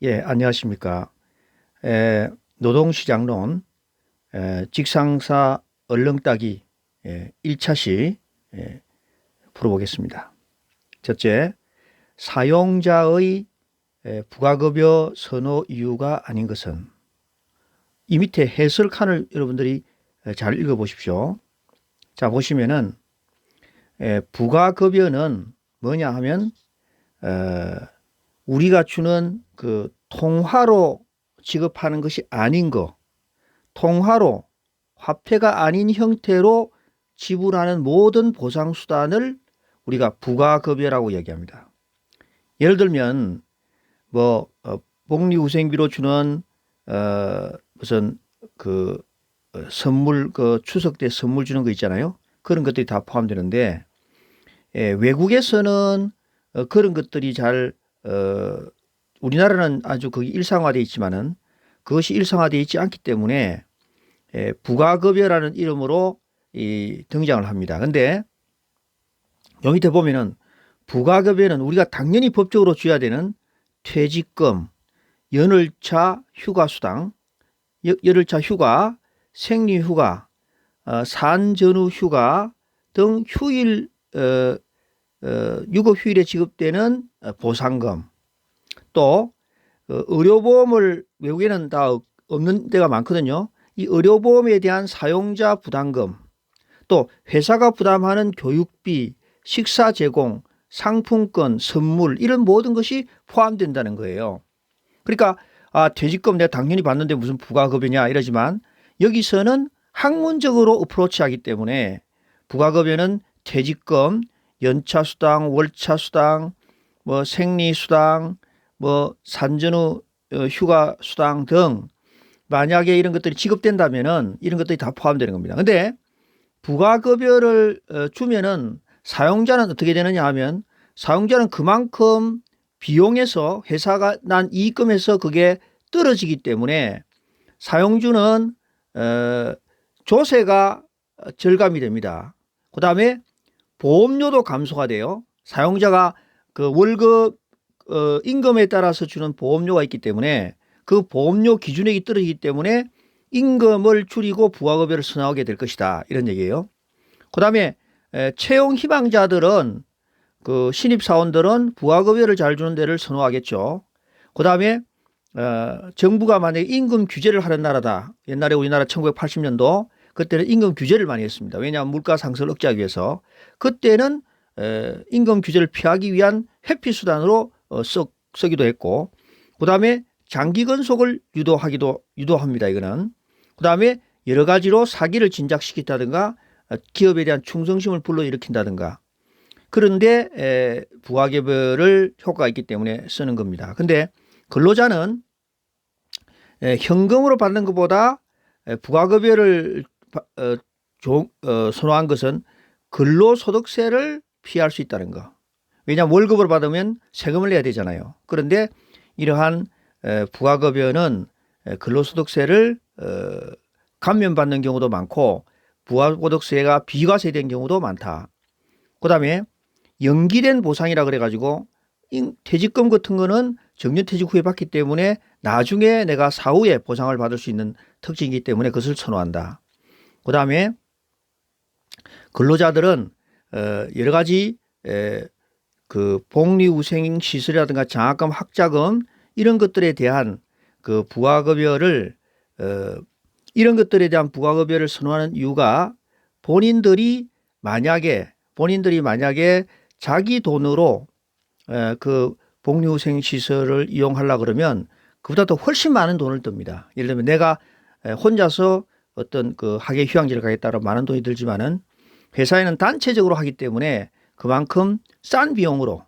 예, 안녕하십니까. 노동시장론, 직상사 얼렁따기 1차 시 풀어보겠습니다. 첫째, 사용자의 부가급여 선호 이유가 아닌 것은, 이 밑에 해설칸을 여러분들이 잘 읽어보십시오. 자, 보시면은 부가급여는 뭐냐 하면 우리가 주는 그 통화로 지급하는 것이 아닌 거, 통화로 화폐가 아닌 형태로 지불하는 모든 보상수단을 우리가 부가급여라고 얘기합니다. 예를 들면 뭐 복리후생비로 주는 무슨 그 선물, 그 추석 때 선물 주는 거 있잖아요. 그런 것들이 다 포함되는데 외국에서는 그런 것들이 잘 우리나라는 아주 거기 일상화되어 있지만은 그것이 일상화되어 있지 않기 때문에 부가급여라는 이름으로 등장을 합니다. 근데 요 밑에 보면은 부가급여는 우리가 당연히 법적으로 줘야 되는 퇴직금, 연월차 휴가수당, 열흘차 휴가, 생리휴가, 산전후 휴가 등 휴일 유급휴일에 지급되는 보상금, 또 의료보험을 외국에는 다 없는 데가 많거든요. 이 의료보험에 대한 사용자 부담금, 또 회사가 부담하는 교육비, 식사 제공, 상품권, 선물 이런 모든 것이 포함된다는 거예요. 그러니까 퇴직금 내가 당연히 받는데 무슨 부가급여냐 이러지만 여기서는 학문적으로 어프로치하기 때문에 부가급여는 퇴직금, 연차수당, 월차수당, 뭐 생리수당, 뭐 산전후 휴가수당 등 만약에 이런 것들이 지급된다면은 이런 것들이 다 포함되는 겁니다. 근데 부가급여를 주면은 사용자는 어떻게 되느냐 하면 사용자는 그만큼 비용에서 회사가 난 이익금에서 그게 떨어지기 때문에 사용주는 조세가 절감이 됩니다. 그 다음에 보험료도 감소가 돼요. 사용자가 그 월급 임금에 따라서 주는 보험료가 있기 때문에 그 보험료 기준액이 떨어지기 때문에 임금을 줄이고 부가급여를 선호하게 될 것이다. 이런 얘기예요. 그 다음에 채용 희망자들은 그 신입사원들은 부가급여를 잘 주는 데를 선호하겠죠. 그 다음에 정부가 만약에 임금 규제를 하는 나라다. 옛날에 우리나라 1980년도 그때는 임금 규제를 많이 했습니다. 왜냐하면 물가 상승을 억제하기 위해서. 그때는 임금 규제를 피하기 위한 회피 수단으로 쓰기도 했고, 그 다음에 장기 근속을 유도합니다. 이거는. 그 다음에 여러 가지로 사기를 진작시킨다든가 기업에 대한 충성심을 불러일으킨다든가. 그런데 부가급여를 효과가 있기 때문에 쓰는 겁니다. 근데 근로자는 현금으로 받는 것보다 부가급여를 선호한 것은 근로소득세를 피할 수 있다는 거. 왜냐하면 월급을 받으면 세금을 내야 되잖아요. 그런데 이러한 부가급여는 근로소득세를 감면받는 경우도 많고 부가소득세가 비과세된 경우도 많다. 그 다음에 연기된 보상이라 그래가지고 퇴직금 같은 거는 정년퇴직 후에 받기 때문에 나중에 내가 사후에 보상을 받을 수 있는 특징이기 때문에 그것을 선호한다. 그 다음에 근로자들은 여러 가지 그 복리후생시설이라든가 장학금, 학자금 이런 것들에 대한 그 부가급여를 이런 것들에 대한 부가급여를 선호하는 이유가 본인들이 만약에 자기 돈으로 그 복리후생시설을 이용하려고 그러면 그보다 더 훨씬 많은 돈을 듭니다. 예를 들면 내가 혼자서 어떤 그 학예 휴양지를 가겠다고 많은 돈이 들지만은 회사에는 단체적으로 하기 때문에 그만큼 싼 비용으로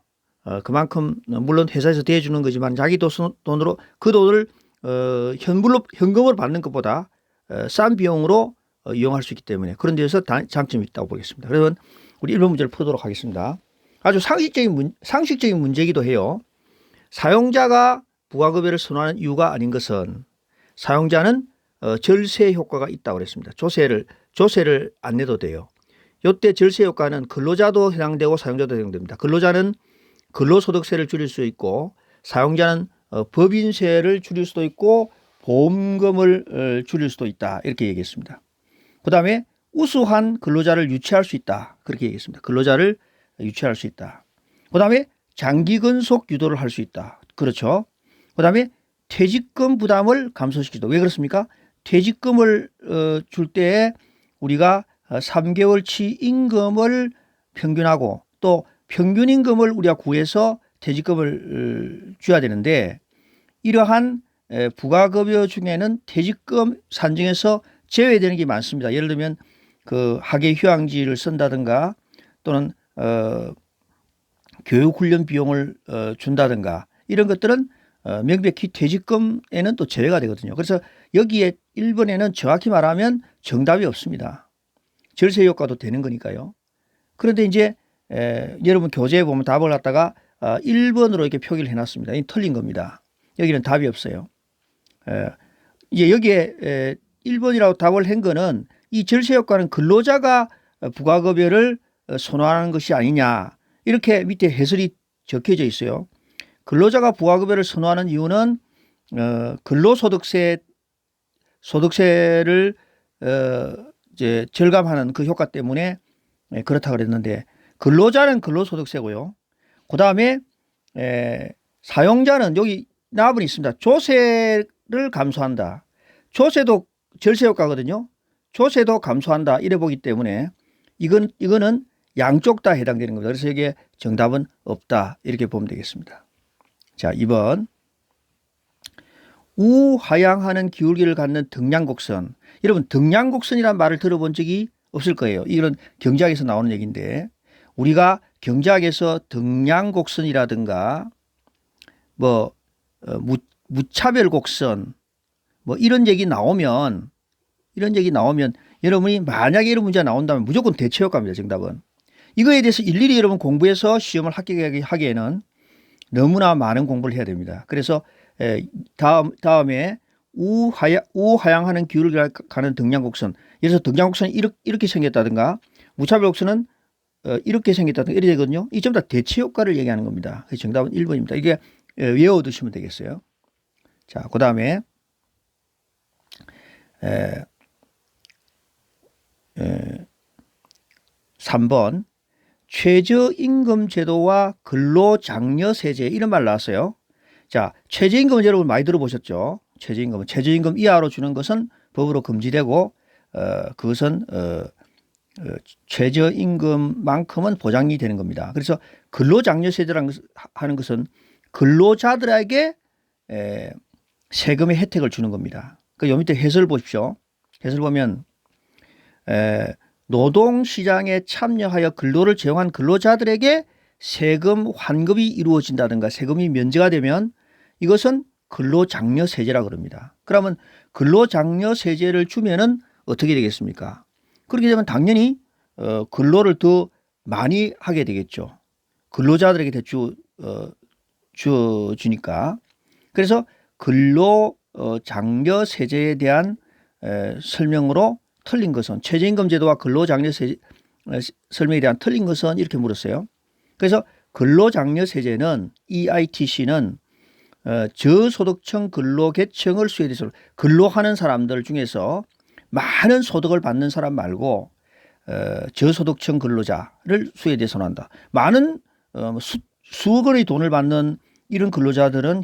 그만큼 물론 회사에서 대주는 거지만 자기 돈으로 그 돈을 현금으로 받는 것보다 싼 비용으로 이용할 수 있기 때문에 그런 데서 장점이 있다고 보겠습니다. 그러면 우리 1번 문제를 풀도록 하겠습니다. 아주 상식적인 문제이기도 해요. 사용자가 부가급여를 선호하는 이유가 아닌 것은 사용자는 절세 효과가 있다고 그랬습니다. 조세를 안 내도 돼요. 이때 절세 효과는 근로자도 해당되고 사용자도 해당됩니다. 근로자는 근로소득세를 줄일 수 있고 사용자는 법인세를 줄일 수도 있고 보험금을 줄일 수도 있다. 이렇게 얘기했습니다. 그 다음에 우수한 근로자를 유치할 수 있다. 그렇게 얘기했습니다. 근로자를 유치할 수 있다. 그 다음에 장기 근속 유도를 할 수 있다. 그렇죠. 그 다음에 퇴직금 부담을 감소시키다. 왜 그렇습니까? 퇴직금을 줄 때에 우리가 3개월치 임금을 평균하고 또 평균 임금을 우리가 구해서 퇴직금을 줘야 되는데 이러한 부가급여 중에는 퇴직금 산정에서 제외되는 게 많습니다. 예를 들면 그 학예 휴양지를 쓴다든가 또는 교육훈련 비용을 준다든가 이런 것들은 명백히 퇴직금에는 또 제외가 되거든요. 그래서 여기에 1번에는 정확히 말하면 정답이 없습니다. 절세 효과도 되는 거니까요. 그런데 이제 여러분 교재에 보면 답을 갖다가 1번으로 이렇게 표기를 해놨습니다. 이 틀린 겁니다. 여기는 답이 없어요. 이제 여기에 1번이라고 답을 한 거는 이 절세 효과는 근로자가 부가급여를 선호하는 것이 아니냐 이렇게 밑에 해설이 적혀져 있어요. 근로자가 부가급여를 선호하는 이유는 소득세를 이제 절감하는 그 효과 때문에 그렇다고 그랬는데 근로자는 근로소득세고요. 그 다음에 사용자는 여기 나압은 있습니다. 조세를 감소한다. 조세도 절세 효과거든요. 조세도 감소한다. 이래 보기 때문에 이거는 양쪽 다 해당되는 겁니다. 그래서 여기에 정답은 없다. 이렇게 보면 되겠습니다. 자, 2번. 우하향하는 기울기를 갖는 등량곡선. 여러분 등량곡선이라는 말을 들어본 적이 없을 거예요. 이런 경제학에서 나오는 얘기인데 우리가 경제학에서 등량곡선이라든가 뭐 무차별곡선 뭐 이런 얘기 나오면 여러분이 만약에 이런 문제가 나온다면 무조건 대체효과입니다. 정답은. 이거에 대해서 일일이 여러분 공부해서 시험을 합격하기에는 너무나 많은 공부를 해야 됩니다. 그래서 다음에 우하향하는 기울기를 가는 등량곡선. 예를 들어서 등량곡선이 이렇게 생겼다든가 무차별곡선은 이렇게 생겼다든가 이렇게 되거든요. 이 전부 다 대체효과를 얘기하는 겁니다. 그래서 정답은 1번입니다. 이게 외워두시면 되겠어요. 자, 그 다음에 3번 최저임금제도와 근로장려세제 이런 말 나왔어요. 자, 최저임금은 여러분 많이 들어보셨죠? 최저임금 이하로 주는 것은 법으로 금지되고 그것은 최저임금만큼은 보장이 되는 겁니다. 그래서 근로장려세제라는 하는 것은 근로자들에게 세금의 혜택을 주는 겁니다. 그 요 밑에 해설 보십시오. 해설 보면 노동시장에 참여하여 근로를 제공한 근로자들에게 세금 환급이 이루어진다든가 세금이 면제가 되면 이것은 근로장려세제라고 그럽니다. 그러면 근로장려세제를 주면은 어떻게 되겠습니까? 그렇게 되면 당연히 근로를 더 많이 하게 되겠죠. 근로자들에게 대주 주니까. 그래서 근로장려세제에 대한 설명으로 틀린 것은 최저임금제도와 근로장려세제 설명에 대한 틀린 것은 이렇게 물었어요. 그래서 근로장려세제는 EITC는 저소득층 근로계층을 수혜대상으로 근로하는 사람들 중에서 많은 소득을 받는 사람 말고 저소득층 근로자를 수혜대상으로 한다. 많은 수억 원의 돈을 받는 이런 근로자들은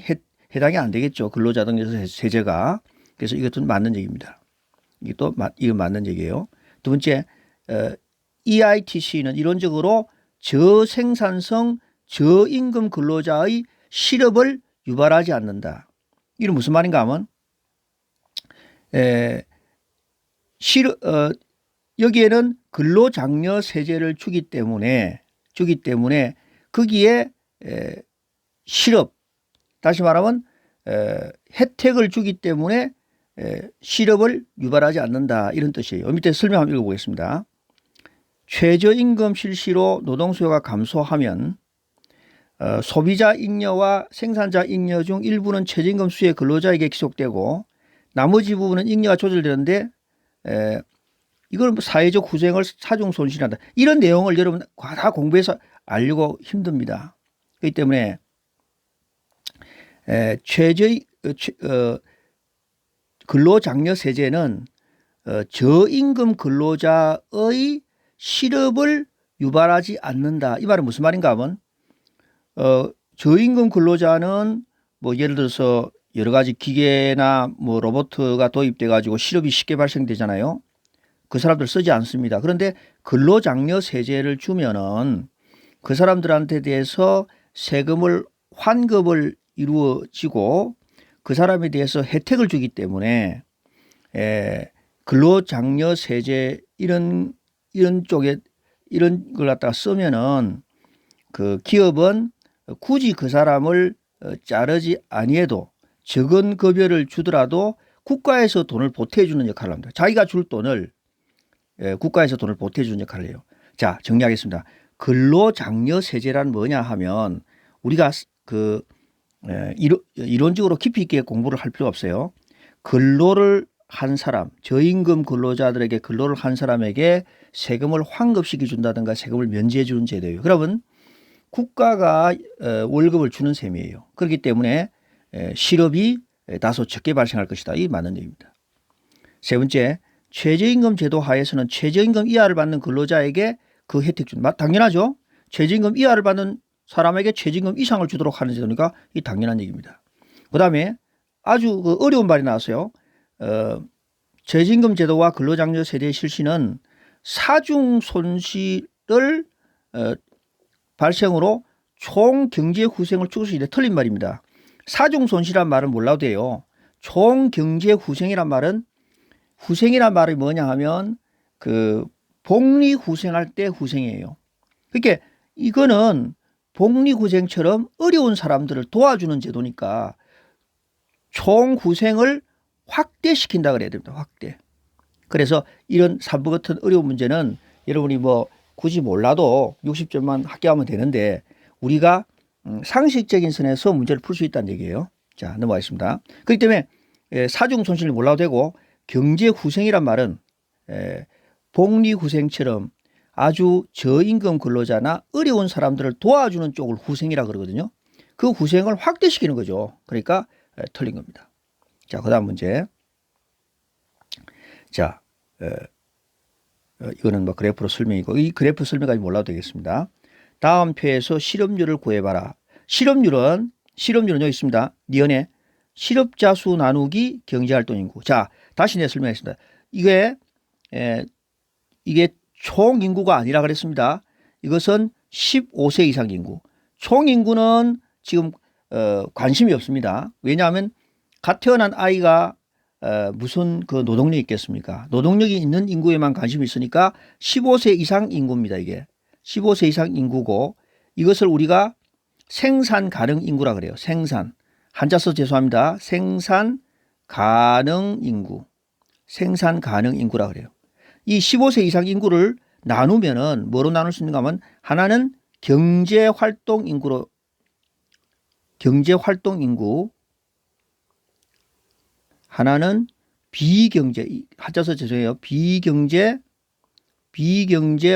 해당이 안 되겠죠. 근로자등록세 세제가. 그래서 이것도 맞는 얘기입니다. 이건 맞는 얘기예요. 두 번째, EITC는 이론적으로 저생산성 저임금 근로자의 실업을 유발하지 않는다. 이건 무슨 말인가 하면 여기에는 근로장려 세제를 주기 때문에 거기에 실업, 다시 말하면 혜택을 주기 때문에 실업을 유발하지 않는다 이런 뜻이에요. 밑에 설명 한번 읽어보겠습니다. 최저임금 실시로 노동수요가 감소하면 소비자 잉여와 생산자 잉여 중 일부는 최저임금 수혜 근로자에게 기속되고 나머지 부분은 잉여가 조절되는데 이걸 뭐 사회적 후생을 사중 손실한다. 이런 내용을 여러분 다 공부해서 알려고 힘듭니다. 그렇기 때문에 최저의 근로장려세제는 저임금 근로자의 실업을 유발하지 않는다. 이 말은 무슨 말인가 하면 저임금 근로자는 뭐 예를 들어서 여러 가지 기계나 뭐 로봇가 도입돼 가지고 실업이 쉽게 발생되잖아요. 그 사람들 쓰지 않습니다. 그런데 근로장려세제를 주면은 그 사람들한테 대해서 세금을 환급을 이루어지고 그 사람에 대해서 혜택을 주기 때문에 근로장려세제 이런 쪽에 이런 걸 갖다가 쓰면은 그 기업은 굳이 그 사람을 자르지 아니해도 적은 급여를 주더라도 국가에서 돈을 보태주는 역할을 합니다. 자기가 줄 돈을 국가에서 돈을 보태주는 역할을 해요. 자, 정리하겠습니다. 근로장려세제란 뭐냐 하면 우리가 이론적으로 깊이 있게 공부를 할 필요 없어요. 근로를 한 사람, 저임금 근로자들에게 근로를 한 사람에게 세금을 환급시켜 준다든가 세금을 면제해 주는 제도예요. 그러면 국가가 월급을 주는 셈이에요. 그렇기 때문에 실업이 다소 적게 발생할 것이다. 이 맞는 얘기입니다. 세 번째, 최저임금 제도 하에서는 최저임금 이하를 받는 근로자에게 그 혜택 준, 당연하죠. 최저임금 이하를 받는 사람에게 최저임금 이상을 주도록 하는 제도니까 이 당연한 얘기입니다. 그 다음에 아주 어려운 말이 나왔어요. 최저임금 제도와 근로장려 세대의 실시는 사중 손실을 발생으로 총 경제 후생을 죽을 수 있는 틀린 말입니다. 사중 손실이란 말은 몰라도 돼요. 총 경제 후생이란 말은 후생이란 말이 뭐냐 하면 그 복리 후생할 때 후생이에요. 그러니까 이거는 복리 후생처럼 어려운 사람들을 도와주는 제도니까 총 후생을 확대시킨다 그래야 됩니다. 확대. 그래서 이런 3부 같은 어려운 문제는 여러분이 뭐 굳이 몰라도 60점만 합격하면 되는데 우리가 상식적인 선에서 문제를 풀 수 있다는 얘기예요. 자, 넘어가겠습니다. 그렇기 때문에 사중 손실을 몰라도 되고 경제 후생이란 말은 복리 후생처럼 아주 저임금 근로자나 어려운 사람들을 도와주는 쪽을 후생이라 그러거든요. 그 후생을 확대시키는 거죠. 그러니까 틀린 겁니다. 자, 그다음 문제. 자, 이거는 뭐 그래프로 설명이고 이 그래프 설명까지 몰라도 되겠습니다. 다음 표에서 실업률을 구해봐라. 실업률은 여기 있습니다. 니은에 실업자 수 나누기 경제활동 인구. 자, 다시 내가 설명하겠습니다. 이게 총 인구가 아니라 그랬습니다. 이것은 15세 이상 인구. 총 인구는 지금 관심이 없습니다. 왜냐하면 갓 태어난 아이가 무슨 그 노동력이 있겠습니까? 노동력이 있는 인구에만 관심이 있으니까 15세 이상 인구입니다. 이게 15세 이상 인구고 이것을 우리가 생산 가능 인구라 그래요. 생산. 한자 써 죄송합니다. 생산 가능 인구. 생산 가능 인구라 그래요. 이 15세 이상 인구를 나누면은 뭐로 나눌 수 있는가 하면 하나는 경제활동 인구로 경제활동 인구 하나는 비경제 한자서 죄송해요. 비경제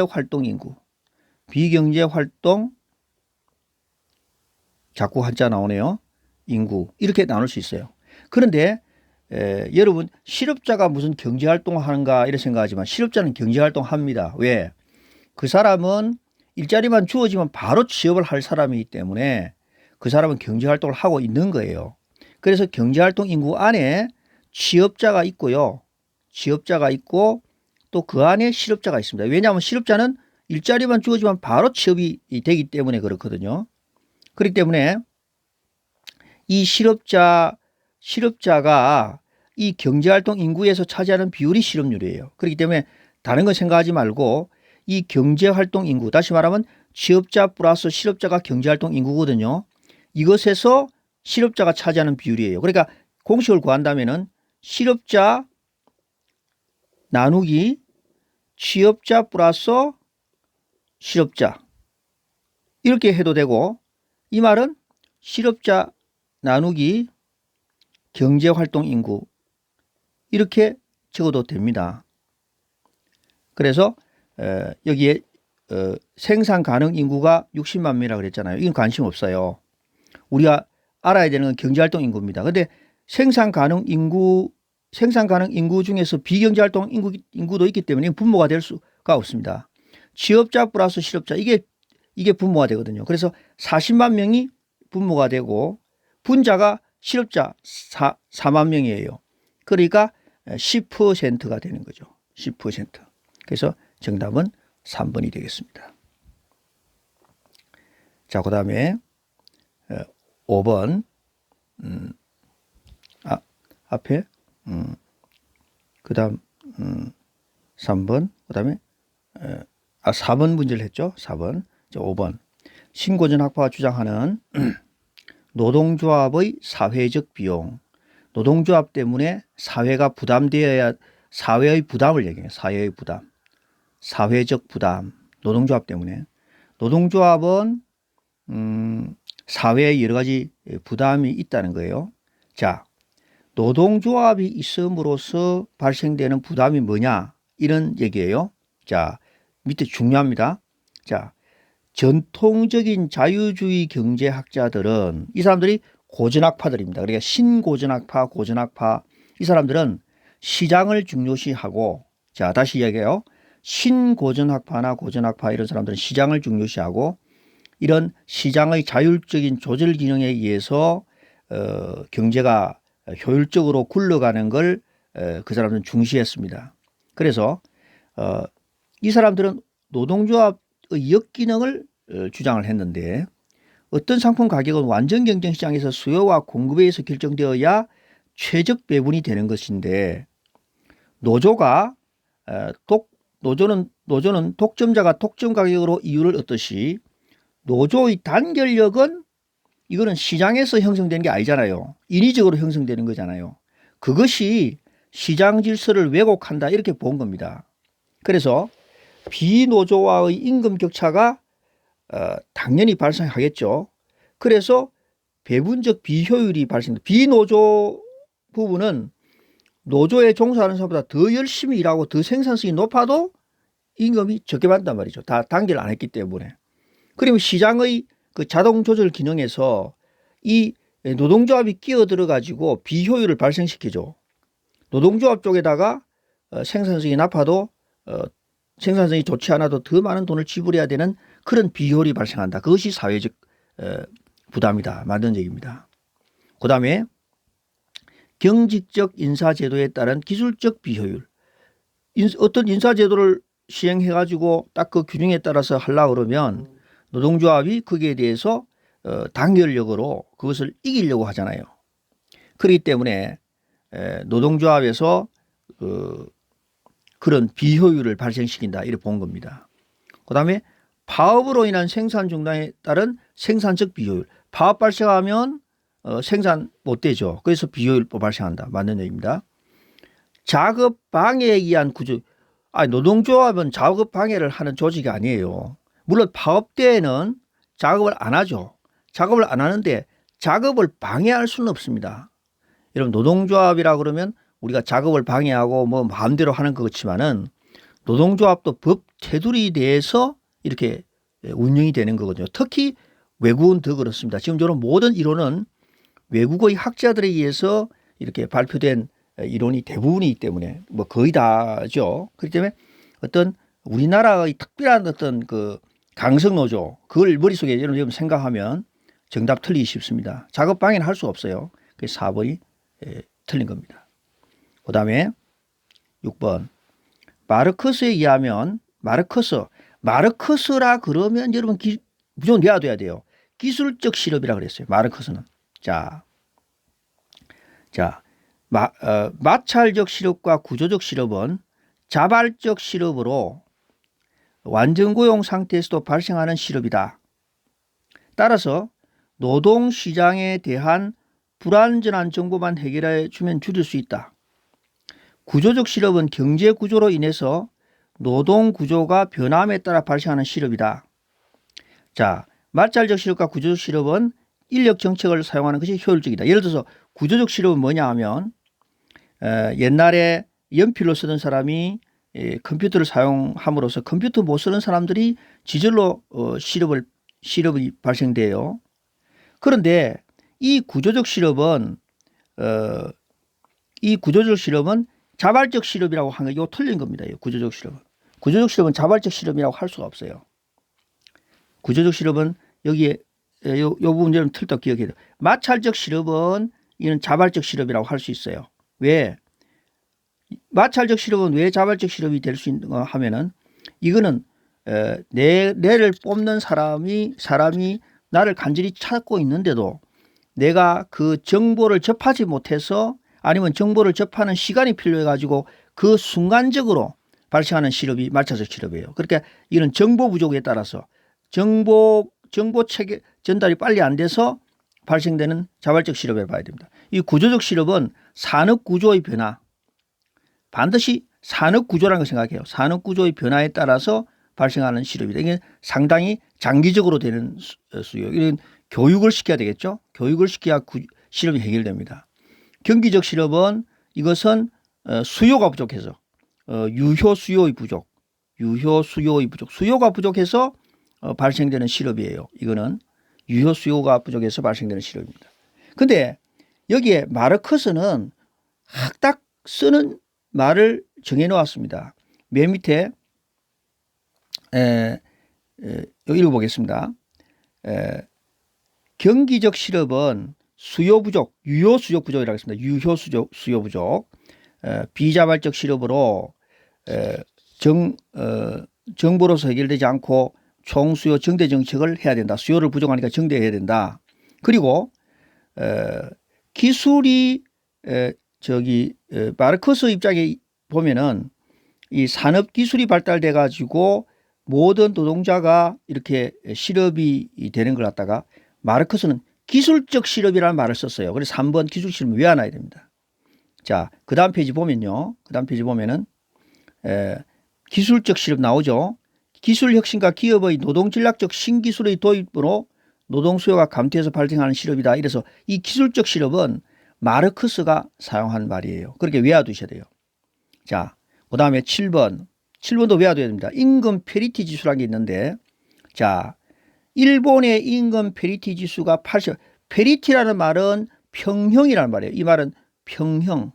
활동 인구 비경제 활동 자꾸 한자 나오네요. 인구 이렇게 나눌 수 있어요. 그런데 여러분 실업자가 무슨 경제활동을 하는가 이렇게 생각하지만 실업자는 경제활동 합니다. 왜? 그 사람은 일자리만 주어지면 바로 취업을 할 사람이기 때문에 그 사람은 경제활동을 하고 있는 거예요. 그래서 경제활동 인구 안에 취업자가 있고요. 취업자가 있고 또 그 안에 실업자가 있습니다. 왜냐하면 실업자는 일자리만 주어지면 바로 취업이 되기 때문에 그렇거든요. 그렇기 때문에 이 실업자가 이 경제활동 인구에서 차지하는 비율이 실업률이에요. 그렇기 때문에 다른 거 생각하지 말고 이 경제활동 인구, 다시 말하면 취업자 플러스 실업자가 경제활동 인구거든요. 이것에서 실업자가 차지하는 비율이에요. 그러니까 공식을 구한다면은 실업자 나누기 취업자 플러스 실업자 이렇게 해도 되고 이 말은 실업자 나누기 경제활동 인구 이렇게 적어도 됩니다. 그래서 여기에 생산 가능 인구가 60만 명이라고 그랬잖아요. 이건 관심 없어요. 우리가 알아야 되는 건 경제활동 인구입니다. 근데 생산 가능 인구 중에서 비경제활동 인구도 있기 때문에 분모가 될 수가 없습니다. 취업자 플러스 실업자 이게 분모가 되거든요. 그래서 40만 명이 분모가 되고 분자가 실업자 4만 명이에요. 그러니까 10%가 되는 거죠. 10%. 그래서 정답은 3번이 되겠습니다. 자, 그 다음에 5번 앞에 그 다음 3번 그 다음에 4번 문제를 했죠. 4번. 자, 5번 신고전 학파가 주장하는 노동조합의 사회적 비용. 노동조합 때문에 사회가 부담되어야 사회의 부담을 얘기해요. 사회의 부담. 사회적 부담. 노동조합 때문에. 노동조합은 사회에 여러 가지 부담이 있다는 거예요. 자, 노동조합이 있음으로써 발생되는 부담이 뭐냐? 이런 얘기예요. 자, 밑에 중요합니다. 자, 전통적인 자유주의 경제학자들은 이 사람들이 고전학파들입니다. 그러니까 신고전학파, 고전학파 이 사람들은 시장을 중요시하고 자, 다시 이야기해요. 신고전학파나 고전학파 이런 사람들은 시장을 중요시하고 이런 시장의 자율적인 조절 기능에 의해서 경제가 효율적으로 굴러가는 걸 그 사람들은 중시했습니다. 그래서 이 사람들은 노동조합의 역기능을 주장을 했는데 어떤 상품 가격은 완전 경쟁 시장에서 수요와 공급에 의해서 결정되어야 최적 배분이 되는 것인데 노조는 독점자가 독점 가격으로 이유를 얻듯이 노조의 단결력은 이거는 시장에서 형성되는 게 아니잖아요. 인위적으로 형성되는 거잖아요. 그것이 시장 질서를 왜곡한다 이렇게 본 겁니다. 그래서 비노조와의 임금 격차가 당연히 발생하겠죠. 그래서 배분적 비효율이 발생됩니다. 비노조 부분은 노조에 종사하는 사람보다 더 열심히 일하고 더 생산성이 높아도 임금이 적게 받는단 말이죠. 다 단결 안 했기 때문에. 그러면 시장의 그 자동 조절 기능에서 이 노동조합이 끼어들어 가지고 비효율을 발생시키죠. 노동조합 쪽에다가 생산성이 나빠도 생산성이 좋지 않아도 더 많은 돈을 지불해야 되는 그런 비효율이 발생한다. 그것이 사회적 부담이다. 맞는 얘기입니다. 그 다음에 경직적 인사제도에 따른 기술적 비효율. 어떤 인사제도를 시행해가지고 딱 그 규정에 따라서 하려고 그러면 노동조합이 거기에 대해서 단결력으로 그것을 이기려고 하잖아요. 그렇기 때문에 노동조합에서 그런 비효율을 발생시킨다 이렇게 본 겁니다. 그 다음에 파업으로 인한 생산 중단에 따른 생산적 비효율. 파업 발생하면 생산 못 되죠. 그래서 비효율 발생한다. 맞는 얘기입니다. 작업 방해에 의한 구조. 노동조합은 작업 방해를 하는 조직이 아니에요. 물론 파업 때에는 작업을 안 하죠. 작업을 안 하는데 작업을 방해할 수는 없습니다. 여러분 노동조합이라 그러면 우리가 작업을 방해하고 뭐 마음대로 하는 것 같지만은 노동조합도 법 테두리 내에서 이렇게 운영이 되는 거거든요. 특히 외국은 더 그렇습니다. 지금 저런 모든 이론은 외국의 학자들에 의해서 이렇게 발표된 이론이 대부분이기 때문에 뭐 거의 다죠. 그렇기 때문에 어떤 우리나라의 특별한 어떤 그 강성노조 그걸 머릿속에 여러분 생각하면 정답 틀리기 쉽습니다. 작업 방해는 할 수 없어요. 그래서 4번이 틀린 겁니다. 그 다음에 6번 마르크스에 의하면 마르크스라 그러면 여러분 무조건 외워둬야 돼요. 기술적 실업이라 그랬어요. 마르크스는. 자, 마찰적 실업과 구조적 실업은 자발적 실업으로 완전고용 상태에서도 발생하는 실업이다. 따라서 노동시장에 대한 불완전한 정보만 해결해 주면 줄일 수 있다. 구조적 실업은 경제구조로 인해서 노동구조가 변함에 따라 발생하는 실업이다. 자, 마찰적 실업과 구조적 실업은 인력정책을 사용하는 것이 효율적이다. 예를 들어서 구조적 실업은 뭐냐 하면 옛날에 연필로 쓰던 사람이 컴퓨터를 사용함으로써 컴퓨터 못 쓰는 사람들이 지절로 실업이 발생돼요. 그런데 이 구조적 실업은 자발적 실업이라고 하는 게 이거 틀린 겁니다. 구조적 실업은 자발적 실업이라고 할 수가 없어요. 구조적 실업은 여기에 요 부분 좀 틀떡 기억해야 돼요. 마찰적 실업은 이는 자발적 실업이라고 할 수 있어요. 왜? 마찰적 실업은 왜 자발적 실업이 될 수 있는가 하면은 이거는 뇌를 뽑는 사람이 나를 간절히 찾고 있는데도 내가 그 정보를 접하지 못해서 아니면 정보를 접하는 시간이 필요해 가지고 그 순간적으로 발생하는 실업이 마찰적 실업이에요. 그러니까 이런 정보 부족에 따라서 정보 체계 전달이 빨리 안 돼서 발생되는 자발적 실업을 봐야 됩니다. 이 구조적 실업은 산업 구조의 변화, 반드시 산업 구조라는 걸 생각해요. 산업 구조의 변화에 따라서 발생하는 실업이다. 이게 상당히 장기적으로 되는 수요. 이런 교육을 시켜야 되겠죠. 교육을 시켜야 실업이 해결됩니다. 경기적 실업은 이것은 수요가 부족해서 유효 수요의 부족, 수요가 부족해서 발생되는 실업이에요. 이거는 유효 수요가 부족해서 발생되는 실업입니다. 근데 여기에 마르크스는 딱 쓰는 말을 정해 놓았습니다. 맨 밑에 읽어보겠습니다. 경기적 실업은 수요 부족, 유효 수요 부족이라고 했습니다. 유효 수요 부족. 비자발적 실업으로 정부로서 해결되지 않고 총수요 정대 정책을 해야 된다. 수요를 부족하니까 정대해야 된다. 그리고 기술이 마르크스 입장에 보면은 이 산업 기술이 발달돼 가지고 모든 노동자가 이렇게 실업이 되는 걸 갖다가 마르크스는 기술적 실업이라는 말을 썼어요. 그래서 3번 기술 실업 외워놔야 됩니다. 자, 그 다음 페이지 보면요. 그 다음 페이지 보면은 기술적 실업 나오죠. 기술 혁신과 기업의 노동 전략적 신기술의 도입으로 노동 수요가 감퇴해서 발생하는 실업이다. 이래서 이 기술적 실업은 마르크스가 사용한 말이에요. 그렇게 외워두셔야 돼요. 자, 그 다음에 7번도 외워둬야 됩니다. 임금 페리티 지수라는 게 있는데, 자, 일본의 임금 페리티 지수가 80, 페리티라는 말은 평형이라는 말이에요. 이 말은 평형.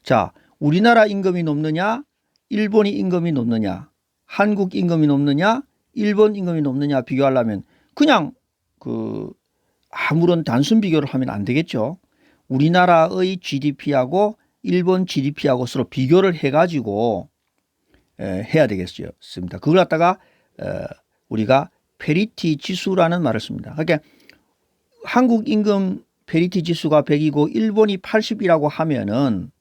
자, 우리나라 임금이 높느냐, 일본이 임금이 높느냐, 한국 임금이 높느냐, 일본 임금이 높느냐 비교하려면 그냥 아무런 단순 비교를 하면 안 되겠죠. 우리나라의 GDP하고 일본 GDP하고 서로 비교를 해가지고 해야 되겠습니다. 그걸 갖다가 우리가 페리티 지수라는 말을 씁니다. 그러니까 한국 임금 페리티 지수가 100이고 일본이 80이라고 하면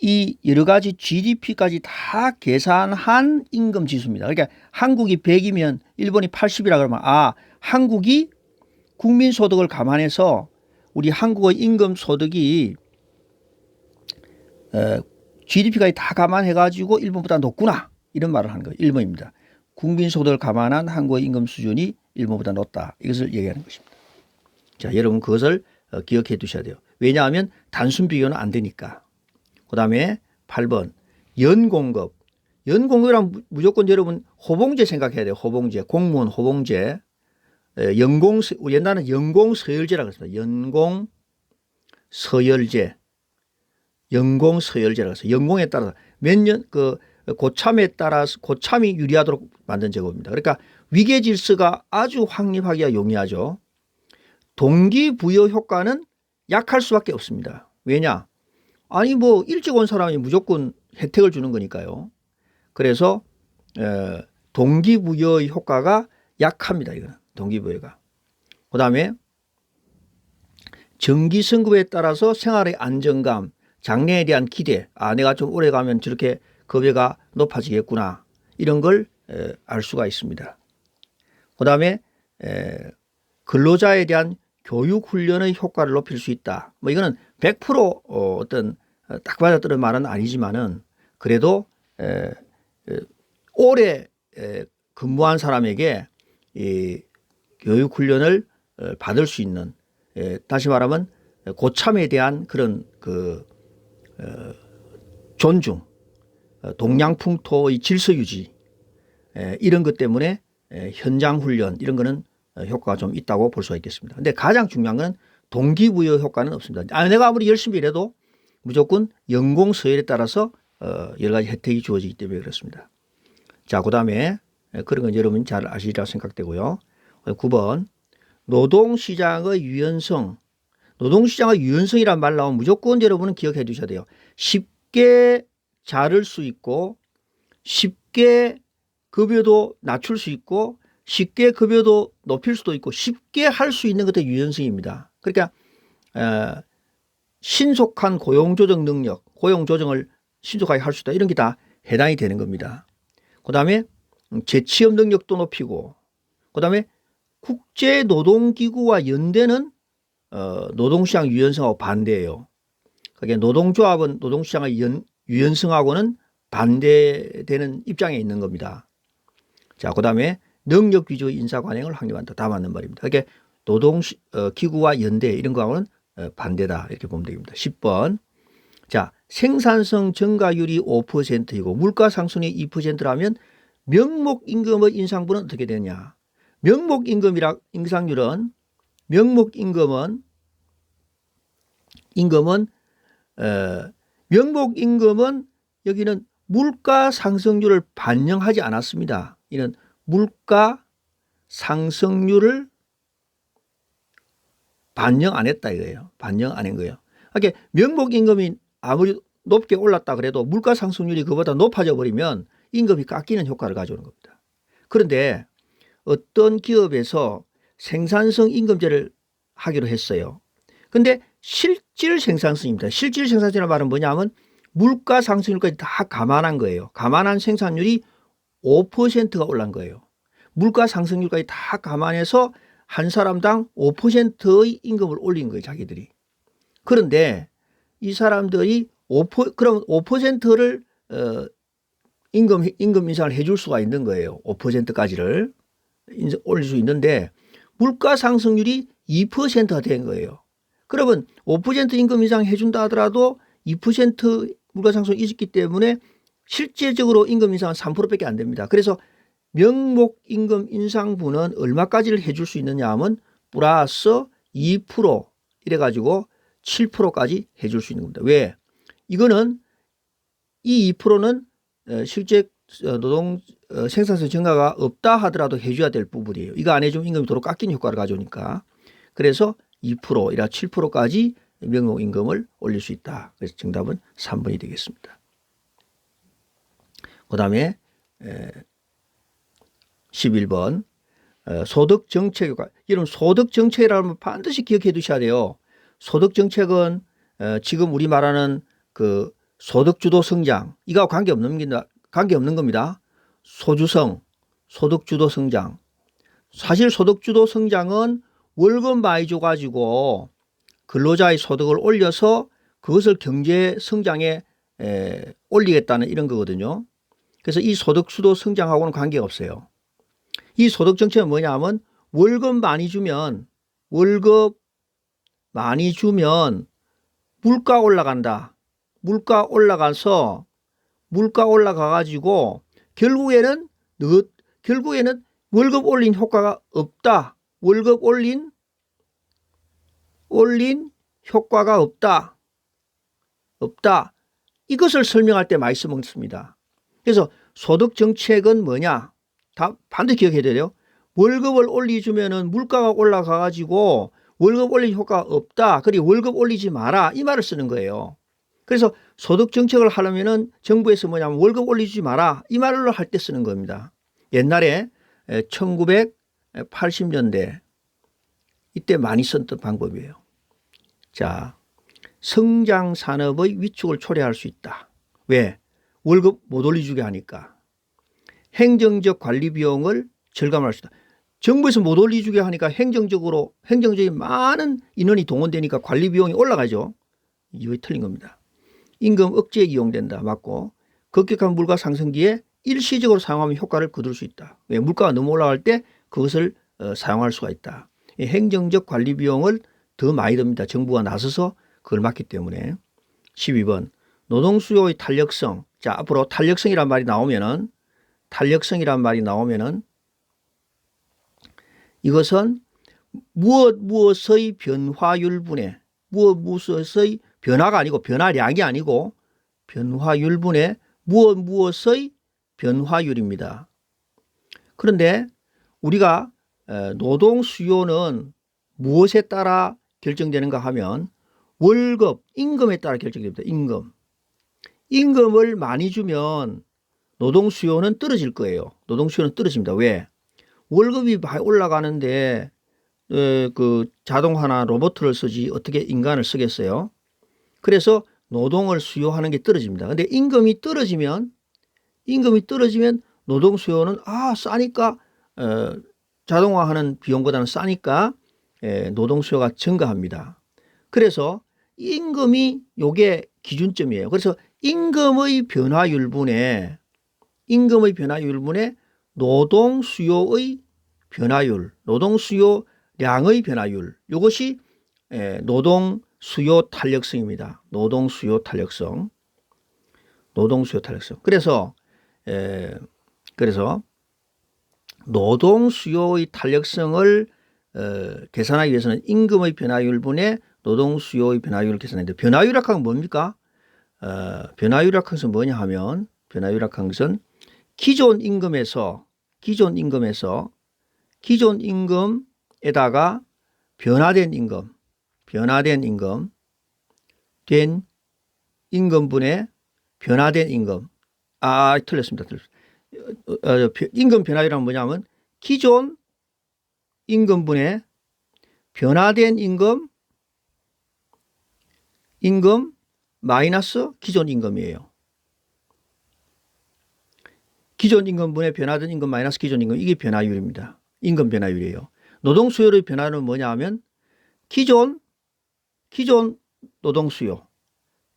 이 여러 가지 GDP까지 다 계산한 임금 지수입니다. 그러니까 한국이 100이면 일본이 80이라 그러면 한국이 국민 소득을 감안해서 우리 한국의 임금 소득이 GDP까지 다 감안해 가지고 일본보다 높구나 이런 말을 하는 거예요. 1번입니다. 국민 소득을 감안한 한국의 임금 수준이 일본보다 높다. 이것을 얘기하는 것입니다. 자, 여러분 그것을 기억해 두셔야 돼요. 왜냐하면 단순 비교는 안 되니까. 그 다음에 8번 연공급. 연공급이란 무조건 여러분 호봉제 생각해야 돼요. 호봉제. 공무원 호봉제. 옛날에는 연공서열제라고 했습니다. 연공서열제라고 해서 연공에 따라서 몇 년 고참에 따라서 고참이 유리하도록 만든 제도입니다. 그러니까 위계 질서가 아주 확립하기가 용이하죠. 동기부여 효과는 약할 수밖에 없습니다. 왜냐? 아니 일찍 온 사람이 무조건 혜택을 주는 거니까요. 그래서 동기부여의 효과가 약합니다. 이거는 동기부여가. 그 다음에 정기승급에 따라서 생활의 안정감, 장래에 대한 기대. 내가 좀 오래 가면 저렇게 급여가 높아지겠구나. 이런 걸 알 수가 있습니다. 그 다음에 근로자에 대한 교육훈련의 효과를 높일 수 있다. 이거는 100% 어떤 딱 맞아떨어진 말은 아니지만은 그래도 오래 근무한 사람에게 이 교육훈련을 받을 수 있는 다시 말하면 고참에 대한 그런 존중, 동양풍토의 질서유지 이런 것 때문에 현장훈련 이런 거는 효과가 좀 있다고 볼 수가 있겠습니다. 근데 가장 중요한 건 동기부여 효과는 없습니다. 내가 아무리 열심히 일해도 무조건 연공 서열에 따라서 여러 가지 혜택이 주어지기 때문에 그렇습니다. 자, 그다음에 그런 건 여러분이 잘 아시리라고 생각되고요. 9번 노동시장의 유연성. 노동시장의 유연성이란 말 나오면 무조건 여러분은 기억해 두셔야 돼요. 쉽게 자를 수 있고 쉽게 급여도 낮출 수 있고 쉽게 급여도 높일 수도 있고 쉽게 할 수 있는 것도 유연성입니다. 그러니까 신속한 고용조정 능력, 고용조정을 신속하게 할 수 있다. 이런 게 다 해당이 되는 겁니다. 그 다음에 재취업 능력도 높이고 그 다음에 국제노동기구와 연대는 노동시장 유연성하고 반대예요. 그게 노동조합은 노동시장의 유연성하고는 반대되는 입장에 있는 겁니다. 자, 그 다음에 능력 위주의 인사 관행을 확립한다. 다 맞는 말입니다. 그게 노동기구와 연대 이런 거하고는 반대다. 이렇게 보면 되겠습니다. 10번. 자, 생산성 증가율이 5%이고 물가 상승률이 2%라면 명목임금의 인상분은 어떻게 되냐? 명목임금은 여기는 물가 상승률을 반영하지 않았습니다. 이는 물가 상승률을 반영 안 했다 이거예요. 반영 안 한 거예요. 그러니까 명목임금이 아무리 높게 올랐다 그래도 물가 상승률이 그보다 높아져 버리면 임금이 깎이는 효과를 가져오는 겁니다. 그런데 어떤 기업에서 생산성 임금제를 하기로 했어요. 근데 실질 생산성입니다. 실질 생산성이라는 말은 뭐냐면 물가 상승률까지 다 감안한 거예요. 감안한 생산율이 5%가 올란 거예요. 물가 상승률까지 다 감안해서 한 사람당 5%의 임금을 올린 거예요. 자기들이. 그런데 이 사람들이 그럼 5%를 임금 인상을 해줄 수가 있는 거예요. 5%까지를 올릴 수 있는데 물가 상승률이 2%가 된 거예요. 그러면 5% 임금 인상 해준다 하더라도 2% 물가 상승이 있었기 때문에 실제적으로 임금 인상은 3%밖에 안 됩니다. 그래서 명목 임금 인상분은 얼마까지를 해줄 수 있느냐 하면 플러스 2% 이래가지고 7%까지 해줄 수 있는 겁니다. 왜? 이거는 이 2%는 실제 노동 생산성 증가가 없다 하더라도 해줘야 될 부분이에요. 이거 안 해주면 임금이 도로 깎이는 효과를 가져오니까. 그래서 2%이라 7%까지 명목임금을 올릴 수 있다. 그래서 정답은 3번이 되겠습니다. 그 다음에 11번 소득정책효과. 여러분 소득정책이라면 반드시 기억해 두셔야 돼요. 소득정책은 지금 우리 말하는 그 소득주도 성장 이거하고 관계없는 겁니다. 소득주도 성장. 사실 소득주도 성장은 월급 많이 줘가지고 근로자의 소득을 올려서 그것을 경제 성장에 올리겠다는 이런 거거든요. 그래서 이 소득주도 성장하고는 관계가 없어요. 이 소득 정책은 뭐냐 하면 월급 많이 주면 물가 올라간다. 물가 올라가가지고 결국에는 월급 올린 효과가 없다. 월급 올린 효과가 없다. 이것을 설명할 때 많이 써먹습니다. 그래서 소득 정책은 뭐냐? 다 반드시 기억해야 돼요. 월급을 올려주면은 물가가 올라가가지고 월급 올린 효과가 없다. 그리고 월급 올리지 마라. 이 말을 쓰는 거예요. 그래서 소득 정책을 하려면은 정부에서 뭐냐면 월급 올리지 마라. 이 말을 할 때 쓰는 겁니다. 옛날에 1980년대 이때 많이 썼던 방법이에요. 자, 성장 산업의 위축을 초래할 수 있다. 왜? 월급 못 올려주게 하니까. 행정적 관리 비용을 절감할 수 있다. 정부에서 못 올려주게 하니까 행정적인 많은 인원이 동원되니까 관리 비용이 올라가죠. 이거 틀린 겁니다. 임금 억제에 이용된다. 맞고 급격한 물가 상승기에 일시적으로 사용하면 효과를 거둘 수 있다. 왜? 물가가 너무 올라갈 때 그것을 사용할 수가 있다. 행정적 관리 비용을 더 많이 듭니다. 정부가 나서서 그걸 막기 때문에. 12번 노동 수요의 탄력성. 자, 앞으로 탄력성이란 말이 나오면은 이것은 무엇의 변화율분의 무엇의 변화가 아니고 변화량이 아니고 변화율분의 무엇의 변화율입니다. 그런데 우리가 노동 수요는 무엇에 따라 결정되는가 하면 월급, 임금에 따라 결정됩니다. 임금을 많이 주면 노동 수요는 떨어질 거예요. 노동 수요는 떨어집니다. 왜? 월급이 많이 올라가는데 그 자동화나 로봇을 쓰지 어떻게 인간을 쓰겠어요? 그래서 노동을 수요하는 게 떨어집니다. 근데 임금이 떨어지면 노동 수요는 싸니까 자동화하는 비용보다는 싸니까 노동 수요가 증가합니다. 그래서 임금이 요게 기준점이에요. 그래서 임금의 변화율분에 노동 수요의 변화율, 노동 수요량의 변화율, 이것이 노동 수요 탄력성입니다. 노동 수요 탄력성. 그래서 노동 수요의 탄력성을 계산하기 위해서는 임금의 변화율분의 노동 수요의 변화율을 계산하는데, 변화율이라는 건 뭡니까? 변화율이라는 것은 뭐냐 하면, 변화율이라는 것은 기존 임금에다가 변화된 임금분의 변화된 임금. 틀렸습니다. 임금 변화율이란 뭐냐면 기존 임금분의 변화된 임금 마이너스 기존 임금이에요. 기존 임금분의 변화된 임금 마이너스 기존 임금, 이게 변화율입니다. 임금 변화율이에요. 노동 수요의 변화는 뭐냐 하면 기존 노동 수요,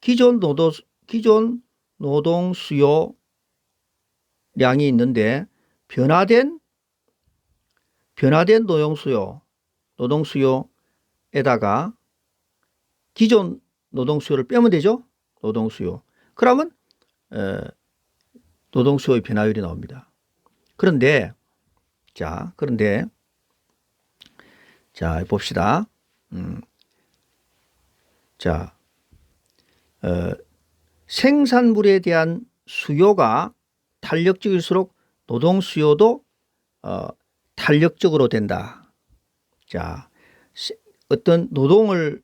기존 노동 수요량이 있는데 변화된 노동 수요에다가 기존 노동 수요를 빼면 되죠. 노동 수요. 그러면 노동 수요의 변화율이 나옵니다. 그런데 봅시다. 생산물에 대한 수요가 탄력적일수록 노동 수요도 탄력적으로 된다. 어떤 노동을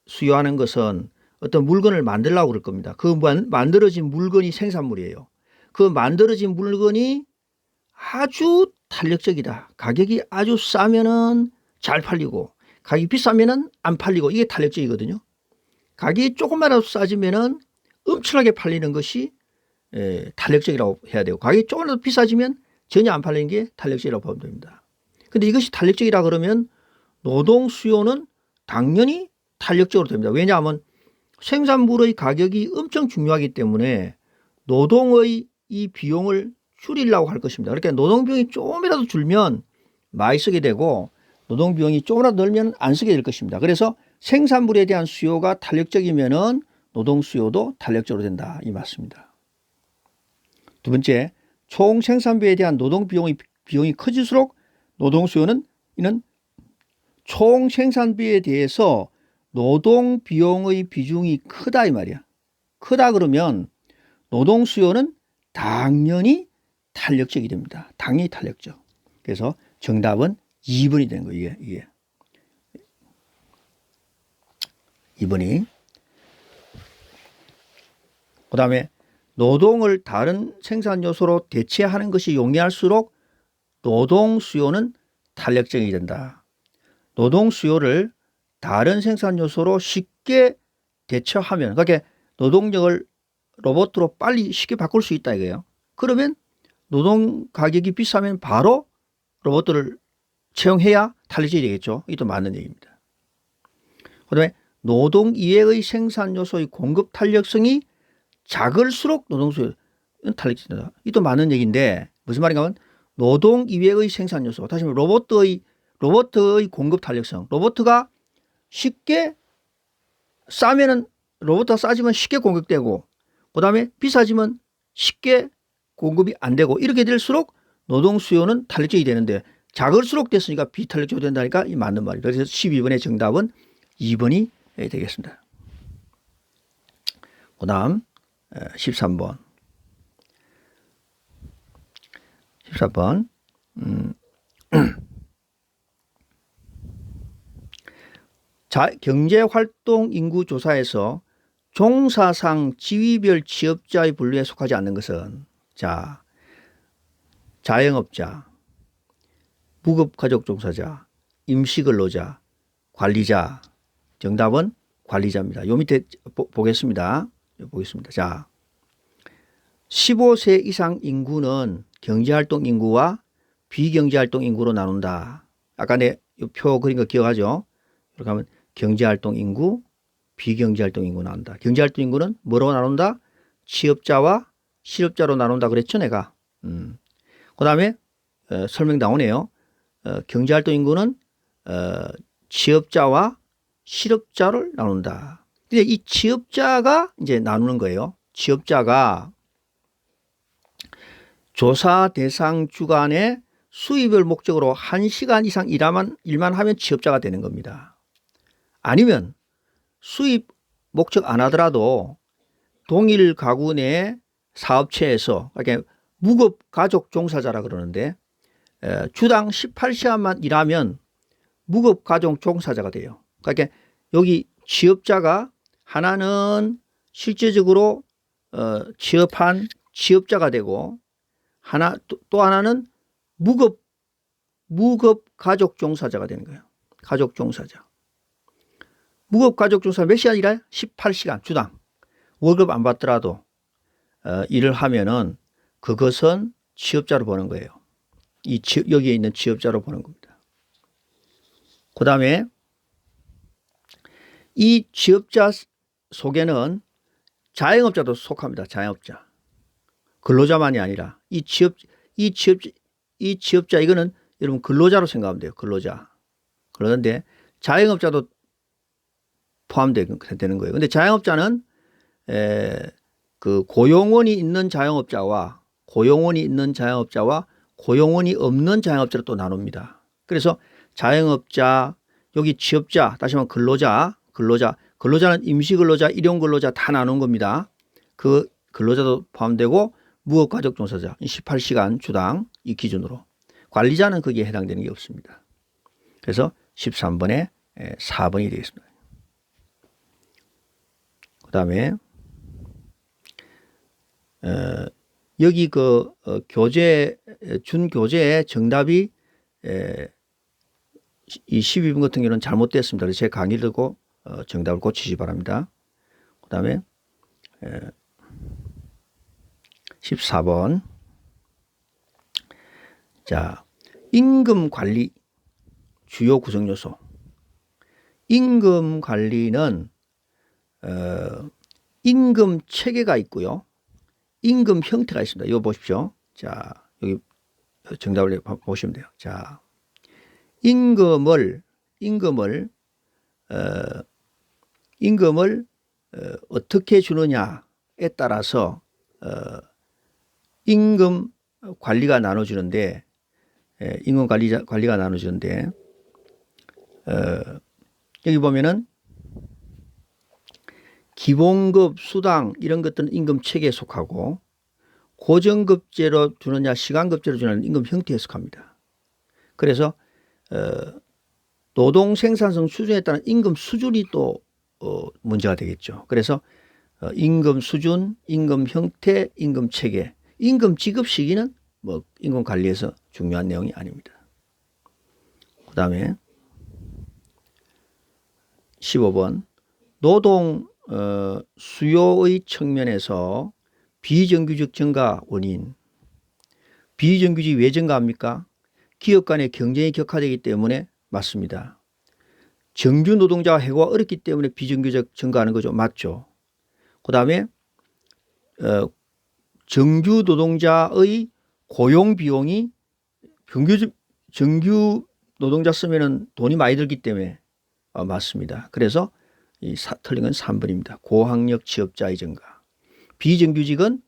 수요하는 것은 어떤 물건을 만들려고 그럴 겁니다. 그 만들어진 물건이 생산물이에요. 그 만들어진 물건이 아주 탄력적이다. 가격이 아주 싸면은 잘 팔리고 가격이 비싸면은 안 팔리고, 이게 탄력적이거든요. 가격이 조금만라도 싸지면은 엄청나게 팔리는 것이 탄력적이라고 해야 되고, 가격이 조금이라도 비싸지면 전혀 안 팔리는 게 탄력적이라고 보면 됩니다. 근데 이것이 탄력적이라 그러면 노동 수요는 당연히 탄력적으로 됩니다. 왜냐하면 생산물의 가격이 엄청 중요하기 때문에 노동의 이 비용을 줄이려고 할 것입니다. 그러니까 노동 비용이 조금이라도 줄면 많이 쓰게 되고, 노동 비용이 조금이라도 늘면 안 쓰게 될 것입니다. 그래서 생산물에 대한 수요가 탄력적이면은 노동 수요도 탄력적으로 된다, 이 말씀입니다. 두 번째, 총 생산비에 대한 노동 비용이 커질수록 노동 수요는, 이는 총 생산비에 대해서 노동 비용의 비중이 크다, 이 말이야. 크다 그러면 노동 수요는 당연히 탄력적이 됩니다. 당연히 탄력적. 그래서 정답은 2번이 되는 거예요. 이게 2번이. 그 다음에 노동을 다른 생산 요소로 대체하는 것이 용이할수록 노동 수요는 탄력적이 된다. 노동 수요를 다른 생산 요소로 쉽게 대처하면, 그러니까 노동력을 로봇으로 빨리 쉽게 바꿀 수 있다 이거예요. 그러면 노동 가격이 비싸면 바로 로봇들을 채용해야 탄력적이 되겠죠. 이것도 맞는 얘기입니다. 그 다음에 노동 이외의 생산 요소의 공급 탄력성이 작을수록 노동 수요는 탄력적이 된다. 이것도 맞는 얘기인데, 무슨 말인가 하면 노동 이외의 생산 요소, 다시 말해 로봇의 공급 탄력성, 로봇가 쉽게 싸면은, 로봇가 싸지면 쉽게 공급되고, 그 다음에 비싸지면 쉽게 공급이 안 되고, 이렇게 될수록 노동 수요는 탄력적이 되는데, 작을수록 됐으니까 비탄력적으로 된다니까 이 맞는 말입니다. 그래서 12번의 정답은 2번이 되겠습니다. 그 다음 13번. 14번. 경제활동 인구 조사에서 종사상 지위별 취업자의 분류에 속하지 않는 것은 자, 자영업자, 무급가족 종사자, 임시근로자, 관리자. 정답은 관리자입니다. 요 밑에 보겠습니다. 자, 15세 이상 인구는 경제활동 인구와 비경제활동 인구로 나눈다. 아까 내 표 그린 거 기억하죠? 이렇게 하면 경제활동 인구, 비경제활동 인구 나눈다. 경제활동 인구는 뭐로 나눈다? 취업자와 실업자로 나눈다 그랬죠, 내가. 그 다음에 설명 나오네요. 경제활동 인구는 취업자와 실업자를 나눈다. 근데 이 취업자가 이제 나누는 거예요. 취업자가 조사 대상 주간에 수입을 목적으로 1시간 이상 일만 하면 취업자가 되는 겁니다. 아니면 수입 목적 안 하더라도 동일 가구 내 사업체에서 그러니까 무급가족 종사자라 그러는데 주당 18시간만 일하면 무급가족 종사자가 돼요. 그러니까 여기 취업자가 하나는 실제적으로 취업한 취업자가 되고 또 하나는 무급가족 종사자가 되는 거예요. 가족 종사자. 무급가족 종사 몇 시간 일해요? 18시간 주당. 월급 안 받더라도 일을 하면은 그것은 취업자로 보는 거예요. 여기에 있는 취업자로 보는 겁니다. 그 다음에 이 취업자 속에는 자영업자도 속합니다. 자영업자. 근로자만이 아니라 이 취업자 이거는 여러분 근로자로 생각하면 돼요. 근로자. 그런데 자영업자도 포함되는 거예요. 근데 자영업자는 그 고용원이 있는 자영업자와 고용원이 없는 자영업자로 또 나눕니다. 그래서 자영업자, 여기 취업자, 다시 말하면 근로자는 임시근로자, 일용근로자 다 나눈 겁니다. 그 근로자도 포함되고 무급가족 종사자 18시간 주당 이 기준으로. 관리자는 거기에 해당되는 게 없습니다. 그래서 13번에 4번이 되겠습니다. 그 다음에 여기 그 준교재의 정답이 이 12번 같은 경우는 잘못됐습니다. 그래서 제 강의를 듣고 정답을 고치시 바랍니다. 그 다음에 14번. 자, 임금 관리 주요 구성 요소. 임금 관리는 임금 체계가 있고요. 임금 형태가 있습니다. 이거 보십시오. 자, 여기 정답을 보시면 돼요. 자, 임금을 어떻게 주느냐에 따라서 임금 관리가 나눠지는데 임금 관리가 나눠지는데 여기 보면은 기본급, 수당 이런 것들은 임금 체계에 속하고 고정급제로 주느냐 시간급제로 주느냐 임금 형태에 속합니다. 그래서 노동 생산성 수준에 따른 임금 수준이 또 문제가 되겠죠. 그래서 임금 수준, 임금 형태, 임금 체계, 임금 지급 시기는 뭐 임금 관리에서 중요한 내용이 아닙니다. 그 다음에 15번 노동 수요의 측면에서 비정규직 증가 원인. 비정규직이 왜 증가합니까? 기업 간의 경쟁이 격화되기 때문에 맞습니다. 정규 노동자가 해고가 어렵기 때문에 비정규직 증가하는 거죠. 맞죠. 그 다음에 정규 노동자의 고용 비용이 정규 노동자 쓰면은 돈이 많이 들기 때문에 맞습니다. 그래서 틀린 건 3번입니다. 고학력 취업자의 증가. 비정규직은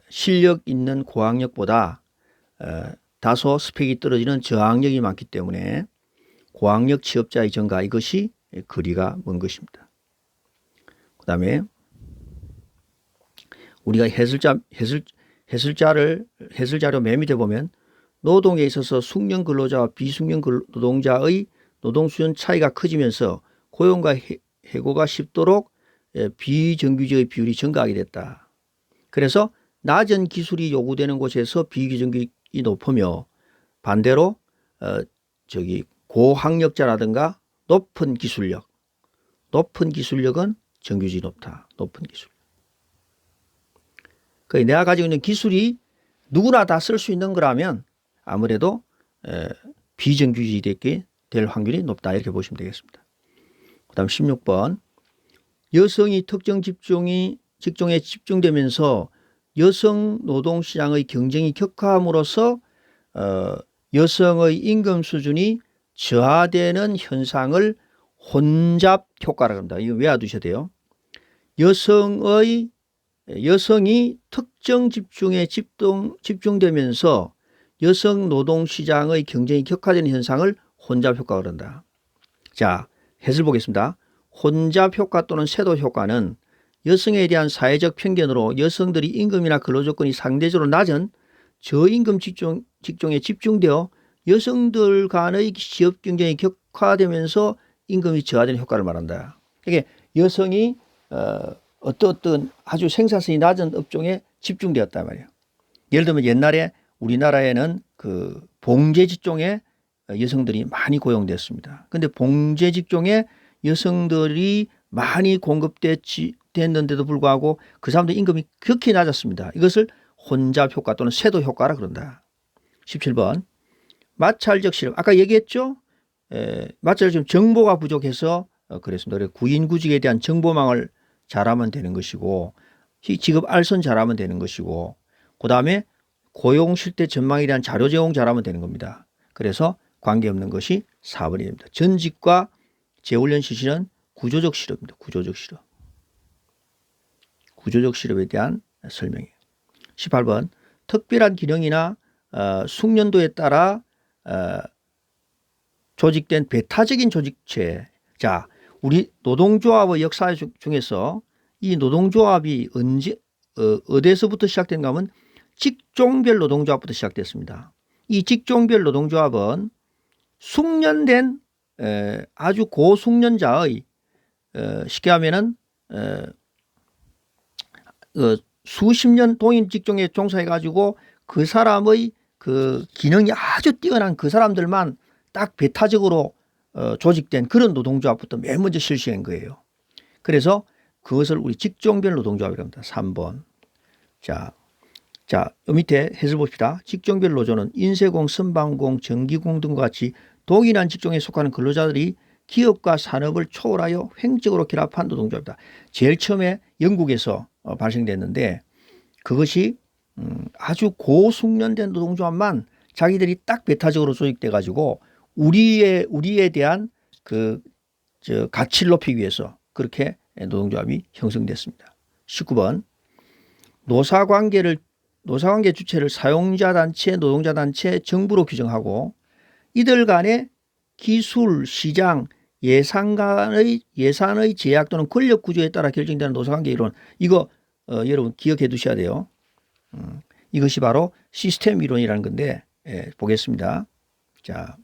실력 있는 고학력보다 다소 스펙이 떨어지는 저학력이 많기 때문에 고학력 취업자의 증가, 이것이 거리가 먼 것입니다. 그 다음에 우리가 해설자료 맨 밑에 보면 노동에 있어서 숙련 근로자와 비숙련 노동자의 노동 수준 차이가 커지면서 고용과 해고가 쉽도록 비정규직의 비율이 증가하게 됐다. 그래서 낮은 기술이 요구되는 곳에서 비정규직이 높으며 반대로 고학력자라든가 높은 기술력은 정규직이 높다. 높은 기술. 내가 가지고 있는 기술이 누구나 다 쓸 수 있는 거라면 아무래도 비정규직이 될 확률이 높다, 이렇게 보시면 되겠습니다. 그 다음 16번. 여성이 특정 직종에 집중되면서 여성 노동시장의 경쟁이 격화함으로써 여성의 임금 수준이 저하되는 현상을 혼잡 효과라고 합니다. 이거 외워두셔야 돼요. 여성이 특정 직종에 집중되면서 여성 노동시장의 경쟁이 격화되는 현상을 혼잡 효과라고 한다. 자, 해설 보겠습니다. 혼잡 효과 또는 쇄도 효과는 여성에 대한 사회적 편견으로 여성들이 임금이나 근로조건이 상대적으로 낮은 저임금 직종에 집중되어 여성들 간의 취업 경쟁이 격화되면서 임금이 저하되는 효과를 말한다. 이게 여성이 어떤 아주 생산성이 낮은 업종에 집중되었단 말이에요. 예를 들면 옛날에 우리나라에는 그 봉제 직종에 여성들이 많이 고용됐습니다. 그런데 봉제 직종에 여성들이 많이 공급됐는데도 불구하고 그 사람들 임금이 극히 낮았습니다. 이것을 혼잡 효과 또는 쇄도 효과라 그런다. 17번. 마찰적 실업. 아까 얘기했죠? 마찰적 정보가 부족해서 그랬습니다. 그래서 구인구직에 대한 정보망을 잘하면 되는 것이고, 직업 알선 잘하면 되는 것이고, 그 다음에 고용 실태 전망에 대한 자료 제공 잘하면 되는 겁니다. 그래서 관계없는 것이 4번이 됩니다. 전직과 재훈련 실시는 구조적 실업입니다. 구조적 실업에 대한 설명이에요. 18번. 특별한 기능이나 숙련도에 따라 조직된 배타적인 조직체. 자, 우리 노동조합의 역사 중에서 이 노동조합이 어디서부터 시작된가 하면 직종별 노동조합부터 시작됐습니다. 이 직종별 노동조합은 숙련된 아주 고숙련자의 쉽게 하면은 수십 년 동인 직종에 종사해 가지고 그 사람의 그 기능이 아주 뛰어난 그 사람들만 딱 배타적으로 조직된 그런 노동조합부터 맨 먼저 실시한 거예요. 그래서 그것을 우리 직종별 노동조합이라고 합니다. 3번. 자, 요 밑에 해설 봅시다. 직종별 노조는 인쇄공, 선방공, 전기공 등과 같이 동일한 직종에 속하는 근로자들이 기업과 산업을 초월하여 횡적으로 결합한 노동조합이다. 제일 처음에 영국에서 발생됐는데 그것이 아주 고숙련된 노동조합만 자기들이 딱 배타적으로 조직돼 가지고 우리에 대한 가치를 높이기 위해서 그렇게 노동조합이 형성됐습니다. 19번. 노사관계 주체를 사용자 단체, 노동자 단체, 정부로 규정하고 이들 간의 기술, 시장, 예산의 제약 또는 권력 구조에 따라 결정되는 노사관계 이론. 이거 여러분 기억해 두셔야 돼요. 이것이 바로 시스템 이론이라는 건데 보겠습니다. 자,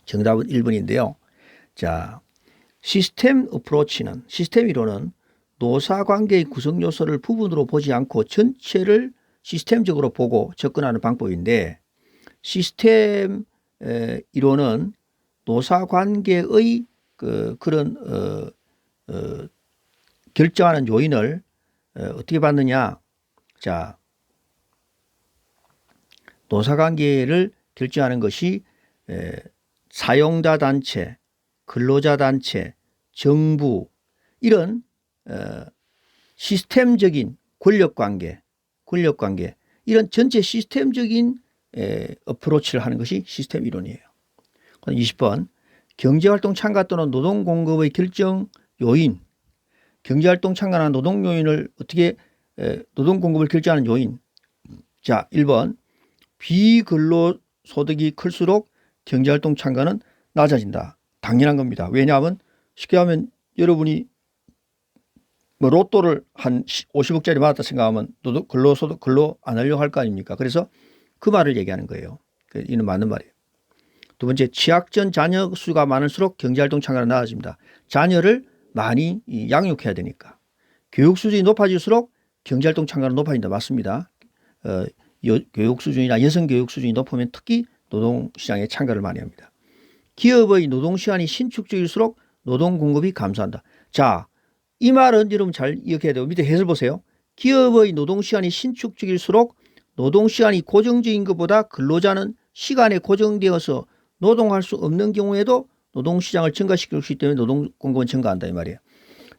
정답은 1번인데요. 자, 시스템 이론은 노사관계의 구성 요소를 부분으로 보지 않고 전체를 시스템적으로 보고 접근하는 방법인데 시스템 이론은 노사관계의 그런 결정하는 요인을 어떻게 봤느냐. 자, 노사관계를 결정하는 것이 사용자 단체, 근로자 단체, 정부 이런 시스템적인 권력관계 이런 전체 시스템적인 어프로치를 하는 것이 시스템 이론이에요. 20번. 경제활동 참가 또는 노동공급의 결정 요인. 경제활동 참가나 노동공급을 결정하는 요인. 자, 1번. 비근로소득이 클수록 경제활동 참가는 낮아진다. 당연한 겁니다. 왜냐하면 쉽게 하면 여러분이 뭐 로또를 한 50억짜리 받았다 생각하면 근로소득 근로 안 하려고 할 거 아닙니까? 그래서 그 말을 얘기하는 거예요. 이는 맞는 말이에요. 두 번째, 취약전 자녀 수가 많을수록 경제활동 참가는 낮아집니다. 자녀를 많이 양육해야 되니까. 교육 수준이 높아질수록 경제활동 참가는 높아진다. 맞습니다. 교육 수준이나 여성 교육 수준이 높으면 특히 노동시장에 참가를 많이 합니다. 기업의 노동시간이 신축적일수록 노동 공급이 감소한다. 자, 이 말은 여러분 잘 기억해야 돼요. 밑에 해설 보세요. 기업의 노동시간이 신축적일수록 노동시간이 고정적인 것보다 근로자는 시간에 고정되어서 노동할 수 없는 경우에도 노동시장을 증가시킬 수 있기 때문에 노동 공급은 증가한다 이 말이에요.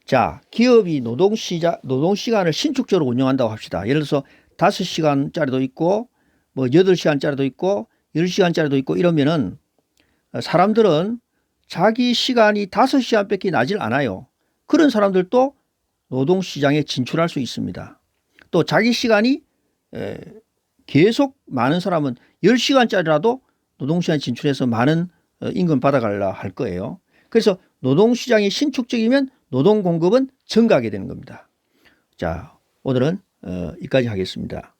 자, 기업이 노동시간을 신축적으로 운영한다고 합시다. 예를 들어서 5시간짜리도 있고 뭐 8시간짜리도 있고 10시간짜리도 있고 이러면은 사람들은 자기 시간이 5시간밖에 나질 않아요. 그런 사람들도 노동시장에 진출할 수 있습니다. 또 자기 시간이 계속 많은 사람은 10시간짜리라도 노동시장에 진출해서 많은 임금 받아가려 할 거예요. 그래서 노동시장이 신축적이면 노동 공급은 증가하게 되는 겁니다. 자, 오늘은 여기까지 하겠습니다.